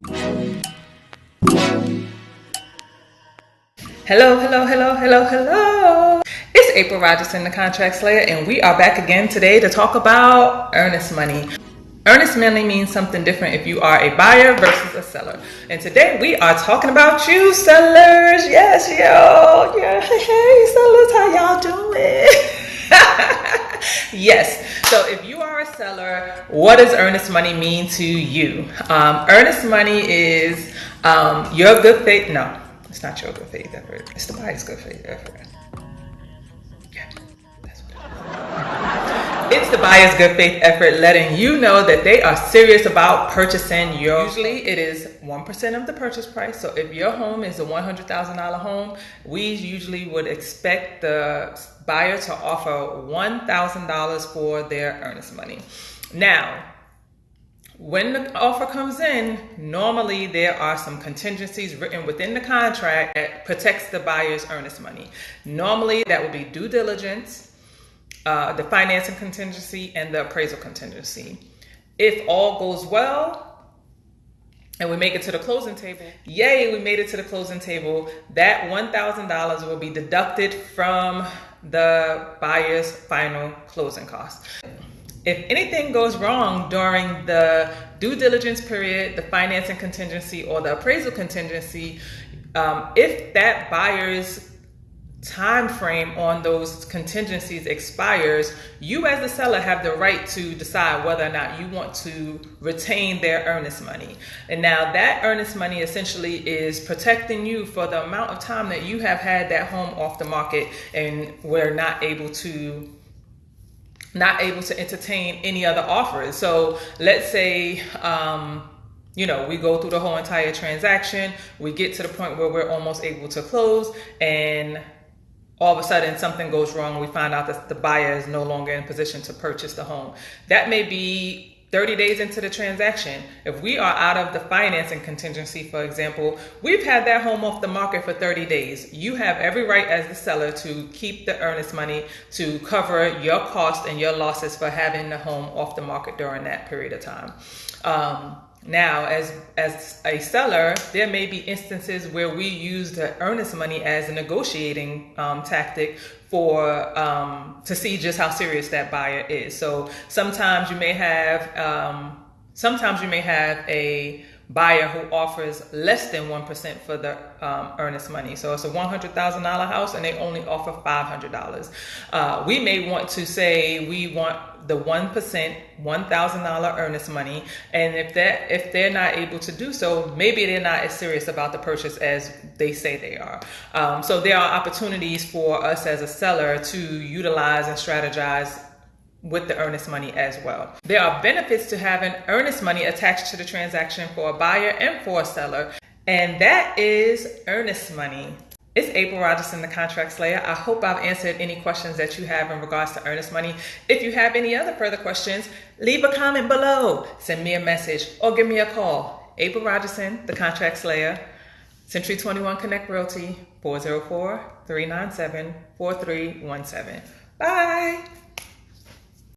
Hello, hello, hello, hello, hello. It's April Rogerson, the Contract Slayer, and we are back again today to talk about earnest money. Earnest money means something different if you are a buyer versus a seller. And today we are talking about you sellers. Yes, yo. Yeah, hey, sellers, how y'all doing? Yes. So if you are a seller, what does earnest money mean to you? Earnest money is your good faith. No, it's not your good faith effort. It's the buyer's good faith effort. Yeah, that's what it is. It's the buyer's good faith effort letting you know that they are serious about purchasing your. Usually it is 1% of the purchase price. So if your home is a $100,000 home, we usually would expect the buyer to offer $1,000 for their earnest money. Now, when the offer comes in, normally there are some contingencies written within the contract that protects the buyer's earnest money. Normally that would be due diligence, the financing contingency, and the appraisal contingency. If all goes well and we make it to the closing table, yay, we made it to the closing table, that $1,000 will be deducted from the buyer's final closing costs. If anything goes wrong during the due diligence period, the financing contingency, or the appraisal contingency, if that buyer's time frame on those contingencies expires, you as the seller have the right to decide whether or not you want to retain their earnest money. And now that earnest money essentially is protecting you for the amount of time that you have had that home off the market and we're not able to entertain any other offers. So let's say, we go through the whole entire transaction, we get to the point where we're almost able to close, and all of a sudden something goes wrong. We find out that the buyer is no longer in position to purchase the home. That may be 30 days into the transaction. If we are out of the financing contingency, for example, we've had that home off the market for 30 days. You have every right as the seller to keep the earnest money to cover your costs and your losses for having the home off the market during that period of time. Now, as a seller, there may be instances where we use the earnest money as a negotiating tactic to see just how serious that buyer is. So sometimes you may have a buyer who offers less than 1% for the earnest money. So it's a $100,000 house and they only offer $500. We may want to say we want the 1%, $1,000 earnest money, and if they're not able to do so, maybe they're not as serious about the purchase as they say they are. So there are opportunities for us as a seller to utilize and strategize with the earnest money as well. There are benefits to having earnest money attached to the transaction for a buyer and for a seller, and that is earnest money. It's April Rogerson, the Contract Slayer. I hope I've answered any questions that you have in regards to earnest money. If you have any other further questions, leave a comment below, send me a message, or give me a call. April Rogerson, the Contract Slayer, Century 21 Connect Realty, 404-397-4317. Bye.